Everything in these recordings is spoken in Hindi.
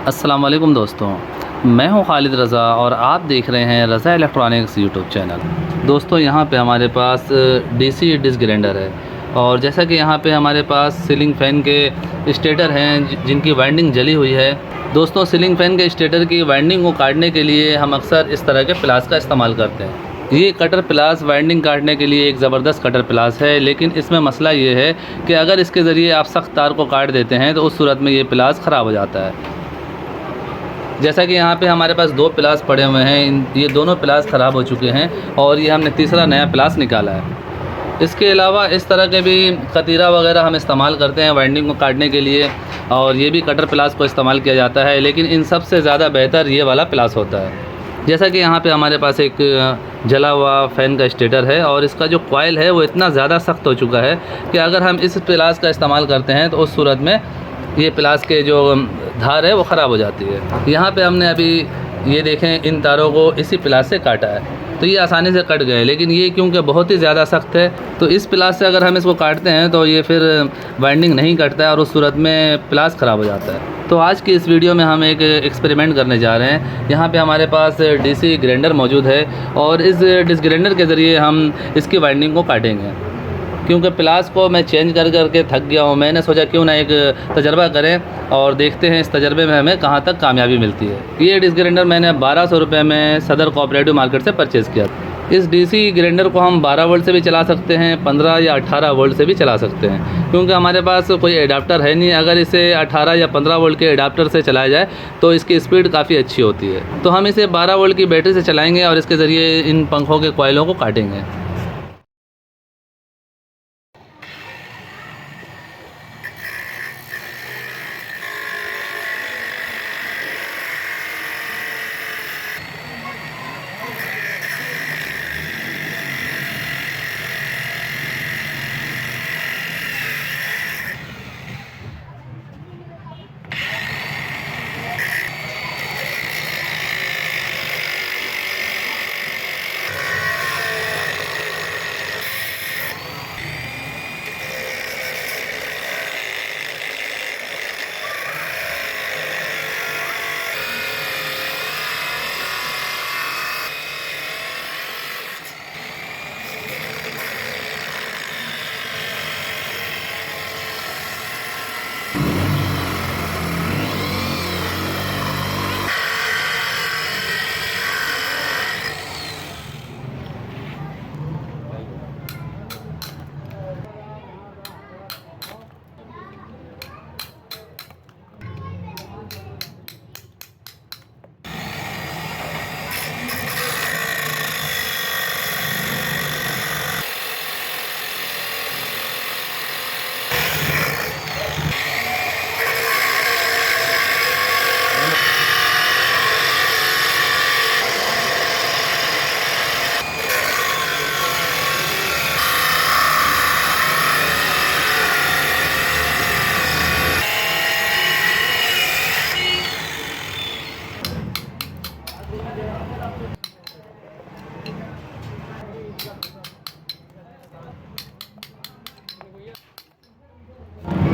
अस्सलाम वालेकुम दोस्तों, मैं हूं खालिद रज़ा और आप देख रहे हैं रज़ा इलेक्ट्रॉनिक्स यूट्यूब चैनल। दोस्तों यहां पे हमारे पास डीसी डिस्क ग्राइंडर है और जैसा कि यहां पे हमारे पास सीलिंग फ़ैन के स्टेटर हैं जिनकी वाइंडिंग जली हुई है। दोस्तों सीलिंग फ़ैन के स्टेटर की वाइंडिंग को काटने के लिए हम अक्सर इस तरह के प्लास का इस्तेमाल करते हैं। ये कटर प्लास वाइंडिंग काटने के लिए एक ज़बरदस्त कटर प्लास है, लेकिन इसमें मसला ये है कि अगर इसके ज़रिए आप सख्त तार को काट देते हैं तो उस सूरत में ये प्लास ख़राब हो जाता है। जैसा कि यहाँ पे हमारे पास 2 प्लास पड़े हुए हैं, ये दोनों प्लास ख़राब हो चुके हैं और ये हमने तीसरा नया प्लास निकाला है। इसके अलावा इस तरह के भी कतीरा वगैरह हम इस्तेमाल करते हैं वाइंडिंग को काटने के लिए और ये भी कटर प्लास को इस्तेमाल किया जाता है, लेकिन इन सब से ज़्यादा बेहतर ये वाला प्लास होता है। जैसा कि यहाँ पे हमारे पास एक जला हुआ फ़ैन का स्टेटर है और इसका जो कॉइल है वो इतना ज़्यादा सख्त हो चुका है कि अगर हम इस प्लास का इस्तेमाल करते हैं तो उस सूरत में ये प्लास के जो धार है वो ख़राब हो जाती है। यहाँ पे हमने अभी ये देखें इन तारों को इसी प्लास से काटा है तो ये आसानी से कट गए, लेकिन ये क्योंकि बहुत ही ज़्यादा सख्त है तो इस प्लास से अगर हम इसको काटते हैं तो ये फिर वाइंडिंग नहीं कटता है और उस सूरत में प्लास ख़राब हो जाता है। तो आज की इस वीडियो में हम एक एक्सपेरिमेंट करने जा रहे हैं। यहाँ पे हमारे पास डीसी ग्राइंडर मौजूद है और इस डिस्क ग्राइंडर के ज़रिए हम इसकी वाइंडिंग को काटेंगे। क्योंकि प्लास को मैं चेंज कर के थक गया हूँ, मैंने सोचा क्यों ना एक तजर्बा करें और देखते हैं इस तजर्बे में हमें कहाँ तक कामयाबी मिलती है। ये डिस्क ग्राइंडर मैंने 1200 रुपये में सदर कोऑपरेटिव मार्केट से परचेज़ किया। इस डीसी ग्राइंडर को हम 12 वोल्ट से भी चला सकते हैं, 15 या 18 वोल्ट से भी चला सकते हैं, क्योंकि हमारे पास कोई एडाप्टर है नहीं। अगर इसे 18 या 15 वोल्ट के एडाप्टर से चलाया जाए तो इसकी स्पीड काफ़ी अच्छी होती है। तो हम इसे 12 वोल्ट की बैटरी से चलाएँगे और इसके ज़रिए इन पंखों के कॉइलों को काटेंगे।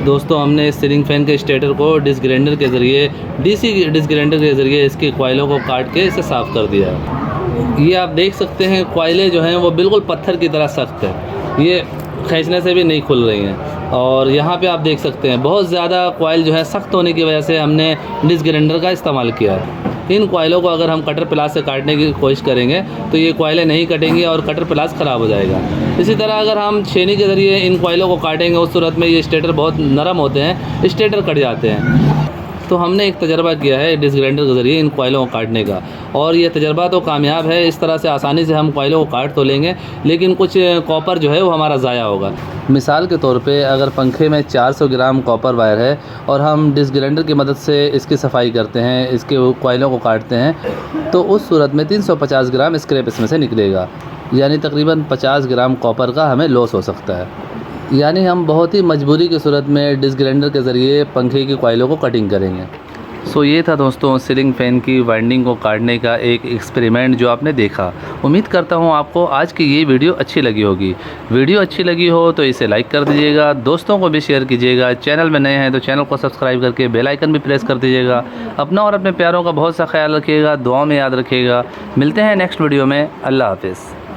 दोस्तों हमने इस सीलिंग फ़ैन के स्टेटर को डिस्क ग्राइंडर के ज़रिए डीसी डिस्क ग्राइंडर के ज़रिए इसके कॉइलों को काट के इसे साफ़ कर दिया है। ये आप देख सकते हैं कॉइलें जो हैं वो बिल्कुल पत्थर की तरह सख्त है, ये खींचने से भी नहीं खुल रही हैं। और यहाँ पे आप देख सकते हैं बहुत ज़्यादा कॉइल जो है सख्त होने की वजह से हमने डिस्क ग्राइंडर का इस्तेमाल किया है। इन कॉइलों को अगर हम कटर प्लास से काटने की कोशिश करेंगे तो ये कॉइलें नहीं कटेंगी और कटर प्लास ख़राब हो जाएगा। इसी तरह अगर हम छेनी के ज़रिए इन कॉइलों को काटेंगे उस सूरत में ये स्टेटर बहुत नरम होते हैं, स्टेटर कट जाते हैं। तो हमने एक तजर्बा किया है डिस्क ग्राइंडर के ज़रिए इन कॉइलों को काटने का और ये तजर्बा तो कामयाब है। इस तरह से आसानी से हम कॉइलों को काट तो लेंगे, लेकिन कुछ कॉपर जो है वो हमारा ज़ाया होगा। मिसाल के तौर पे अगर पंखे में 400 ग्राम कॉपर वायर है और हम डिस्क ग्राइंडर की मदद से इसकी सफाई करते हैं, इसके कॉइलों को काटते हैं, तो उस सूरत में 350 ग्राम स्क्रैप इसमें से निकलेगा, यानी तकरीबन 50 ग्राम कॉपर का हमें लॉस हो सकता है। यानी हम बहुत ही मजबूरी की सूरत में डिस्क ग्राइंडर के ज़रिए पंखे की कॉइलों को कटिंग करेंगे। सो ये था दोस्तों सीलिंग फ़ैन की वाइंडिंग को काटने का एक एक्सपेरिमेंट जो आपने देखा। उम्मीद करता हूँ आपको आज की ये वीडियो अच्छी लगी होगी। वीडियो अच्छी लगी हो तो इसे लाइक कर दीजिएगा, दोस्तों को भी शेयर कीजिएगा। चैनल में नए हैं तो चैनल को सब्सक्राइब करके बेल आइकन भी प्रेस कर दीजिएगा। अपना और अपने प्यारों का बहुत सा ख्याल रखिएगा, दुआओं में याद रखिएगा। मिलते हैं नेक्स्ट वीडियो में। अल्लाह हाफ़िज़।